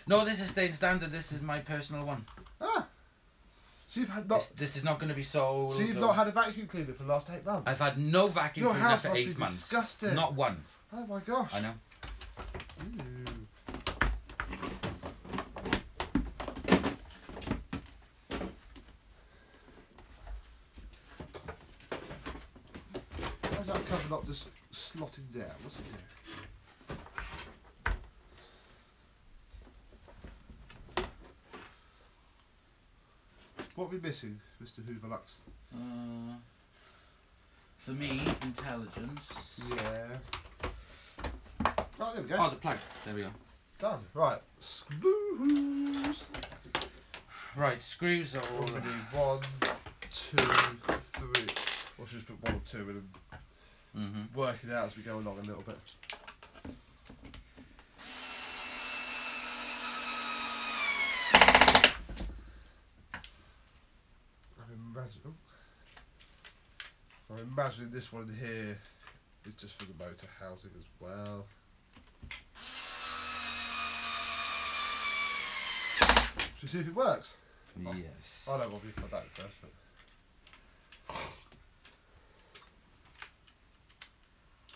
No, this is staying standard. This is my personal one. Ah. So you've had not. This is not going to be sold. So you've not had a vacuum cleaner for the last 8 months. I've had no vacuum Your cleaner house for must 8 be months. disgusting. Not one. Oh my gosh. I know. Ooh. Why's that cover not just slotting down? What's it doing? What are we missing, Mr. Hooverlux? For me, intelligence. Yeah. Oh, there we go. Oh, the plug. There we go. Done. Right. Screws. Right, screws are all. We're going to do 1, 2, 3. Or should just put 1 or 2 in and work it out as we go along a little bit. I'm imagining this one in here is just for the motor housing as well. Should we see if it works? Yes. I know what we've got that first. But...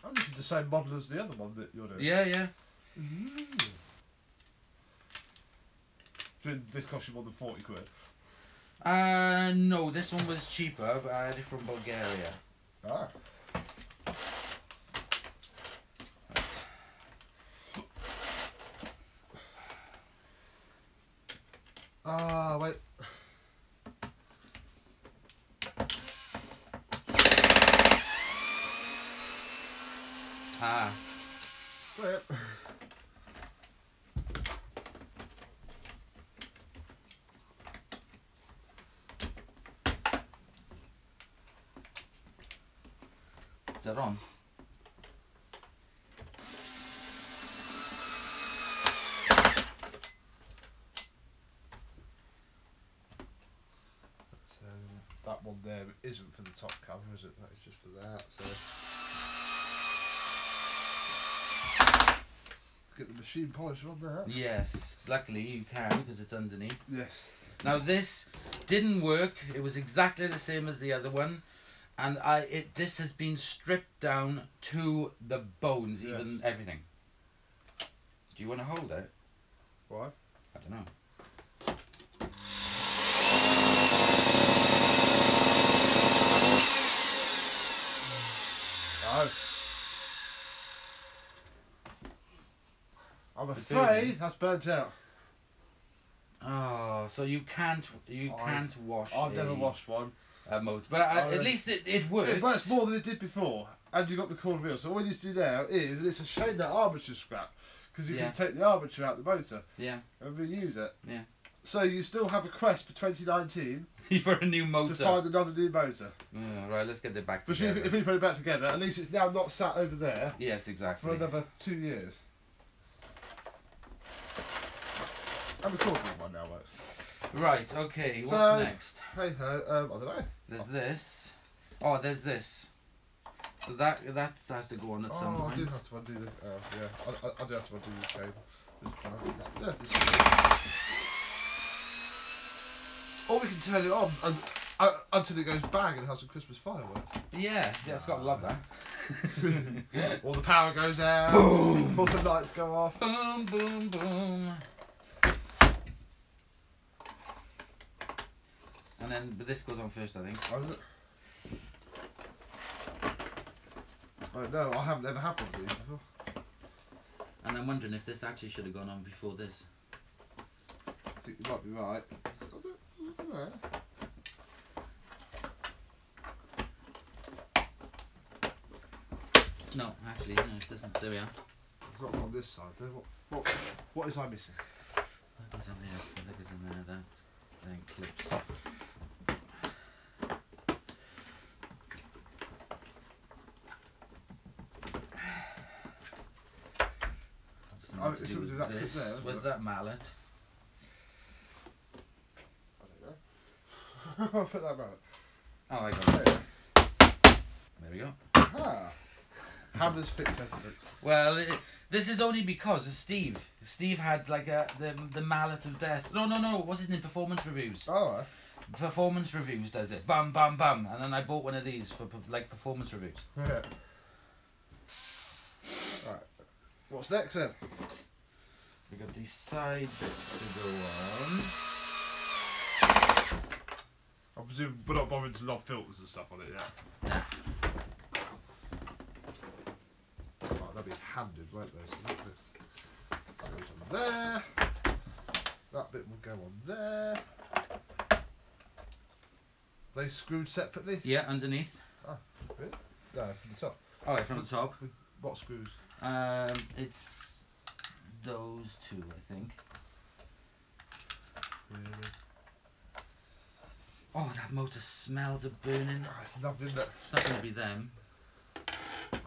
Oh, this is the same model as the other one that you're doing. Yeah, yeah. Did this cost you more than 40 quid? No, this one was cheaper, but I had it from Bulgaria. Ah. Ah, wait. Ah. Wait. Is that on? So that one there isn't for the top cover, is it? That is just for that. So get the machine polisher on there. Yes. Luckily you can because it's underneath. Yes. Now this didn't work. It was exactly the same as the other one. And this has been stripped down to the bones, even everything. Do you want to hold it? Why? I don't know. No. I'm afraid that's burnt out. Oh, so you can't wash. I've never washed one. A motor, but at least it works. It works more than it did before, and you got the core reveal. So all you need to do now is, and it's a shame that armature's scrap, because you can take the armature out the motor, and reuse it. Yeah. So you still have a quest for 2019 for a new motor. to find another new motor. Right, let's get it back But together. if we put it back together, at least it's now not sat over there. Yes, exactly. For another 2 years. And the core one now works. Right, okay, what's next? Hey ho, I don't know. There's this. Oh, there's this. So that has to go on at some point. I do have to undo this. Yeah, I do have to undo this cable. This. Or we can turn it on until it goes bang and has some Christmas fireworks. Yeah, it's got to love that. Or the power goes out. Boom! Or the lights go off. Boom, boom, boom. And then, but this goes on first, I think. Oh, is it? No, I haven't ever had one of these before. And I'm wondering if this actually should have gone on before this. I think you might be right. I don't know. No, actually, no, it doesn't. There we are. It's not on this side though. What is I missing? That goes on there, that goes on there, that then clips. Oh, it's something to do that clip there. Where's that mallet? I don't know. I'll put that mallet. Oh, I got it. There we go. Ah. Hammers fix everything. Well, this is only because of Steve. Steve had like the mallet of death. No. What's his name? Performance reviews. Oh. Performance reviews does it. Bam, bam, bam. And then I bought one of these for like performance reviews. Yeah. Right. What's next then? We got these side bits to go on. I presume we're not bothering to lob filters and stuff on it yet. Nah. Oh, they'll be handed, won't they? So that goes on there. That bit will go on there. They screwed separately? Yeah, underneath. Ah, good. No, from the top. Oh, yeah, from the top. With what screws? It's those two, I think. Really? Oh, that motor smells of burning. Oh, it's lovely, isn't it? It's not going to be them.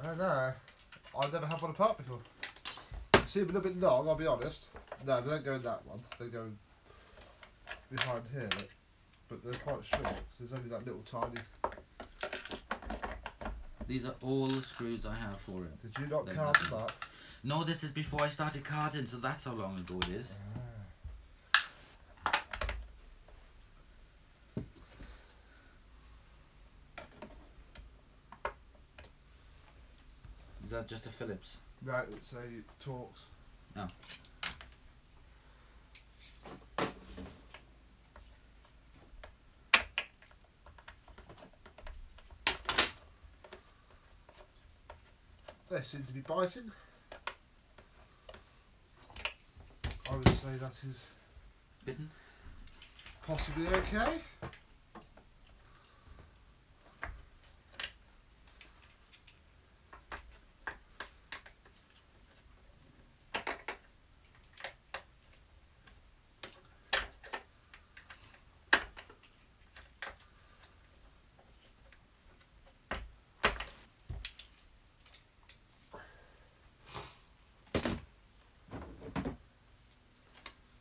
I don't know. I've never had one apart before. Seem a little bit long, I'll be honest. No, they don't go in that one. They go behind here, look. but they're quite short. So there's only that little tiny. These are all the screws I have for it. Did you not They're card nothing. them up? No, this is before I started carding, so that's how long ago it is. Is that just a Phillips? Right, it's a Torx. No. They seem to be biting. I would say that is Bitten? possibly okay.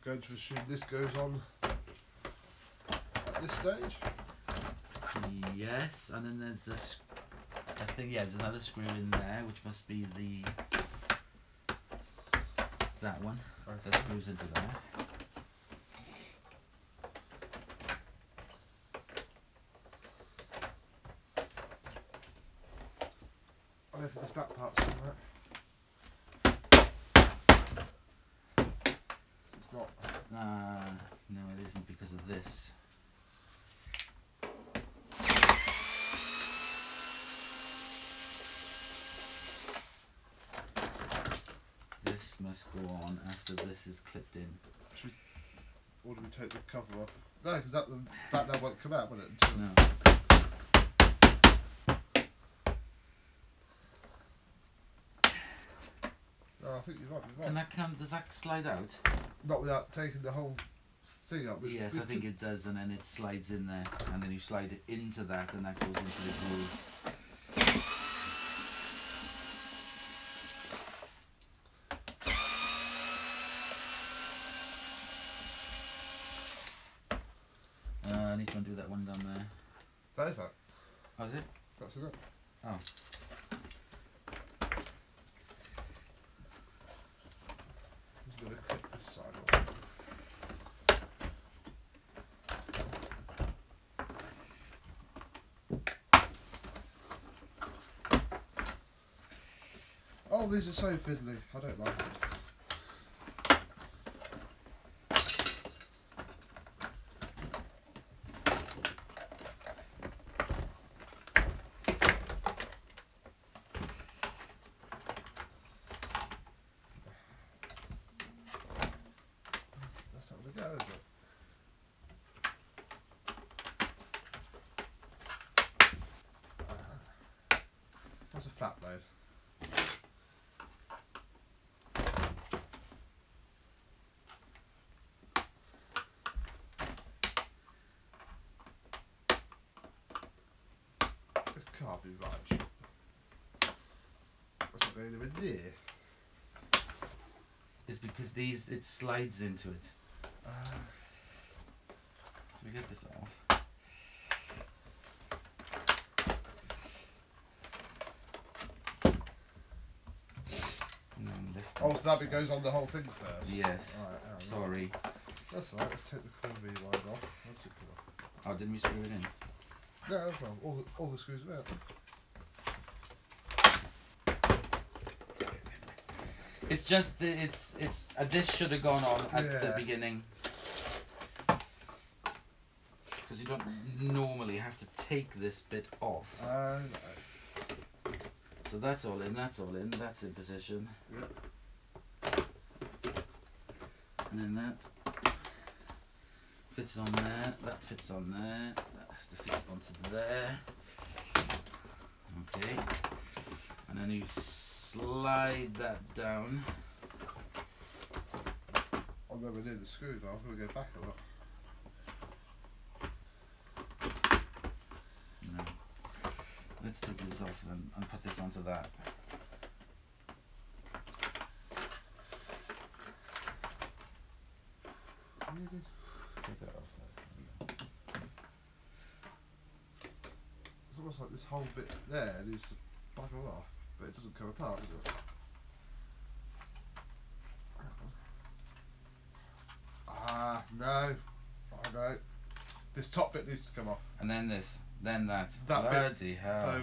Going to assume this goes on at this stage. Yes, and then there's I think, yeah, there's another screw in there, which must be that one. That screws into there. I don't think there's back parts on that. It's not. No, it isn't because of this. This must go on after this is clipped in. Or do we take the cover off? No, because that now won't come out, will it? Until No. No, I think you might be right. Can that come? Does that slide out? Not without taking the whole thing up. Yes, I think it does, and then it slides in there, and then you slide it into that, and that goes into the groove. I need to undo that one down there. That is that. Oh, is it? That's it. Oh. I'm just going to clip this side off. Oh, these are so fiddly. I don't like them. That's not going to go, is it? That's a flat blade. This can't be right. That's not going anywhere near. It's because it slides into it. So we get this off. And then lift it. Oh, so that bit goes on the whole thing first? Yes. Right, Sorry. That's alright, let's take the corner rewind off. Once it come off. Oh, didn't we screw it in? No, that's wrong. All the screws are out. It's just this should have gone on at the beginning, because you don't normally have to take this bit off. No. So that's all in. That's all in. That's in position. Yep. And then that fits on there. That fits on there. That has to fit onto there. Okay. And then you slide that down. I'm nowhere near the screw though, I'm going to go back a lot. No. Let's take this off and put this onto that. Really? Take that off. There we go. looks like this whole bit there needs to bugger off, but it doesn't come apart, does it? Ah, no. I know. This top bit needs to come off. And then this, then that. That Bloody bit. hell. So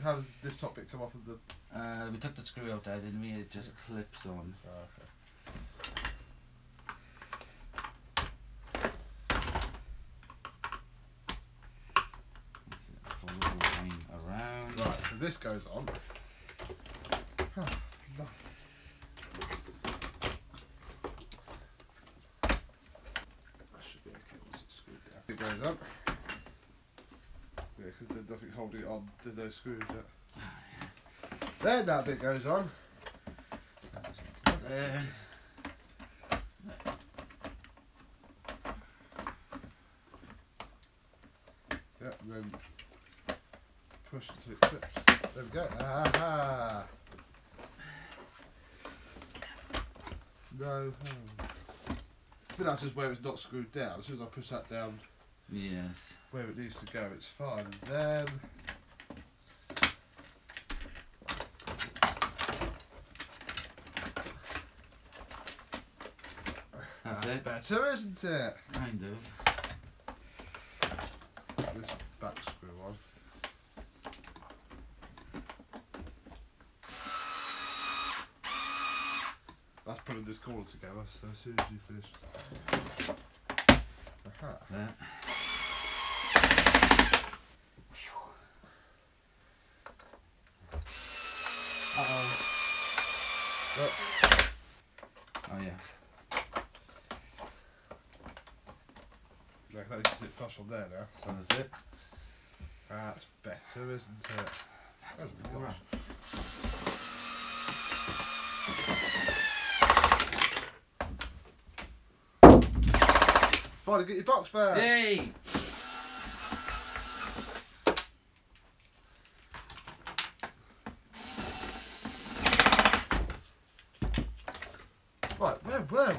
how does this top bit come off of the? We took the screw out there, didn't we? It just clips on. Oh, okay. That's it. Follow the line around. Right. So this goes on. No. That should be okay once it's screwed down. It goes up. Yeah, because there's nothing holding it on to those screws yet. Then that bit goes on. There. Yeah, and then push until it clips. There we go. Aha! No. I think that's just where it's not screwed down. As soon as I push that down Yes. where it needs to go, it's fine. And then That's it. better, isn't it? Kind of. Put this back screw on. That's putting this corner together, so as soon as you finish. Aha. There. Uh-oh. Look. Oh yeah. Like that needs to sit flush on there now. So That's it. that's better, isn't it? Oh my Alright. gosh. Finally get your box back. Yay! Right, where were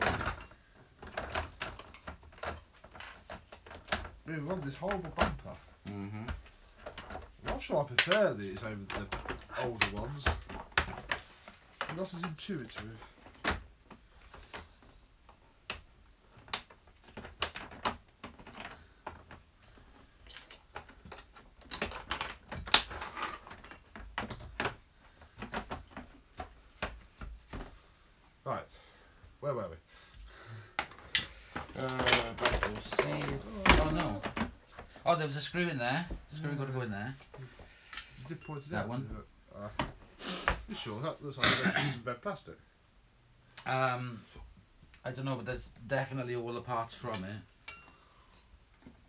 we? We were on this horrible bumper. Mm-hmm. I'm not sure I prefer these over the older ones. They're not as intuitive. Right, where were we? Back door seal. Oh no. Oh, there was a screw in there. Screw got to go in there. You did point it That out. one? didn't you? You sure? That looks like a piece of red plastic. I don't know, but there's definitely all the parts from it.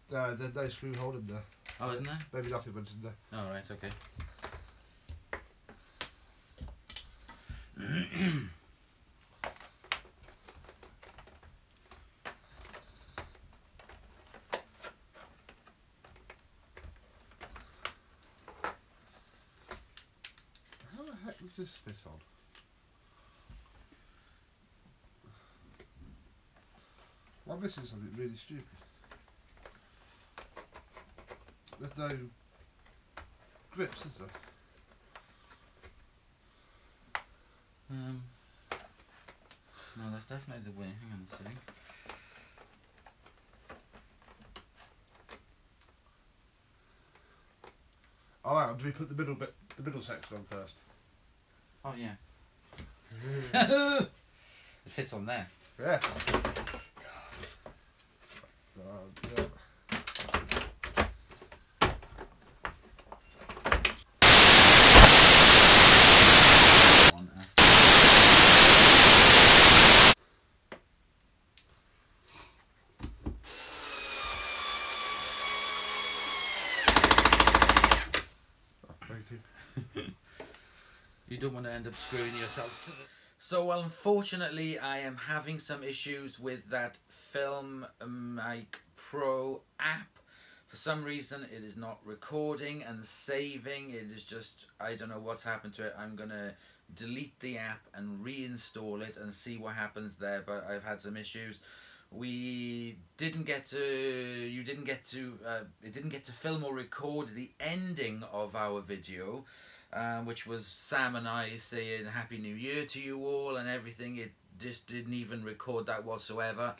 There's no screw hole in there. Oh, isn't there? Maybe nothing went in there. Oh, right, okay. How the heck does this fit on? I'm missing something really stupid. There's no grips, is there? No, that's definitely the way. Hang on a second. Oh, hang on, do we put the middle section on first? Oh yeah. It fits on there. Yeah. Yeah. On after. Thank you. You don't want to end up screwing yourself to the... So unfortunately I am having some issues with that Film Mic Pro app. For some reason it is not recording and saving. It is just, I don't know what's happened to it. I'm gonna delete the app and reinstall it and see what happens there, but I've had some issues. we didn't get to, it didn't get to film or record the ending of our video, which was Sam and I saying Happy New Year to you all and everything. It just didn't even record that whatsoever.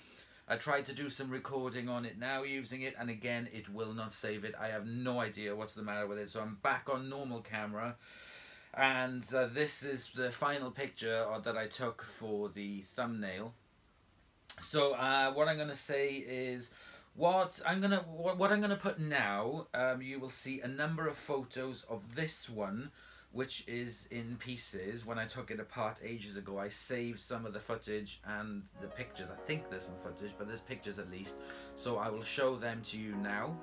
I tried to do some recording on it now using it, and again it will not save it. I have no idea what's the matter with it, so I'm back on normal camera. And this is the final picture that I took for the thumbnail. So what I'm going to say is, what I'm gonna put now, you will see a number of photos of this one, which is in pieces. When I took it apart ages ago, I saved some of the footage and the pictures. I think there's some footage, but there's pictures at least. So I will show them to you now.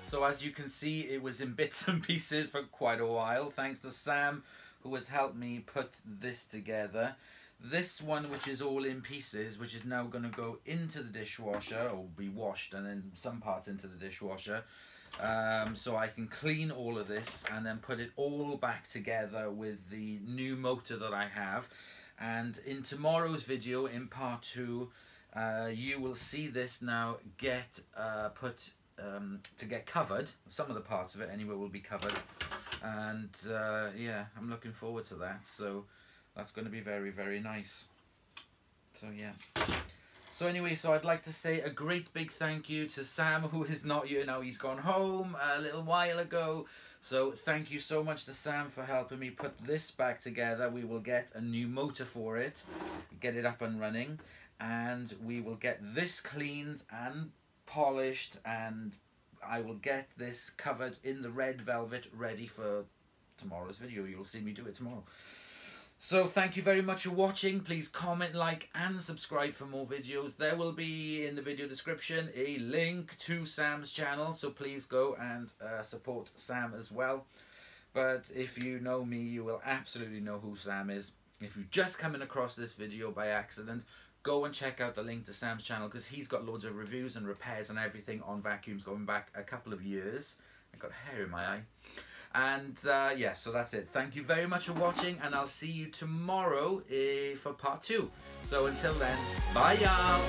So as you can see, it was in bits and pieces for quite a while, thanks to Sam, who has helped me put this together. This one, which is all in pieces, which is now going to go into the dishwasher, or be washed and then some parts into the dishwasher. So I can clean all of this and then put it all back together with the new motor that I have. And in tomorrow's video, in part 2, you will see this now get to get covered. Some of the parts of it anyway will be covered, and yeah, I'm looking forward to that. So that's going to be very, very nice. So yeah. So anyway, so I'd like to say a great big thank you to Sam, who is not here now. He's gone home a little while ago. So thank you so much to Sam for helping me put this back together. We will get a new motor for it, get it up and running, and we will get this cleaned and polished, and I will get this covered in the red velvet ready for tomorrow's video. You'll see me do it tomorrow. So thank you very much for watching. Please comment, like and subscribe for more videos. There will be in the video description a link to Sam's channel, so please go and support Sam as well. But if you know me, you will absolutely know who Sam is. If you're just coming across this video by accident, go and check out the link to Sam's channel, because he's got loads of reviews and repairs and everything on vacuums going back a couple of years. I got hair in my eye. And yeah, so that's it. Thank you very much for watching, and I'll see you tomorrow for part 2. So until then, bye y'all.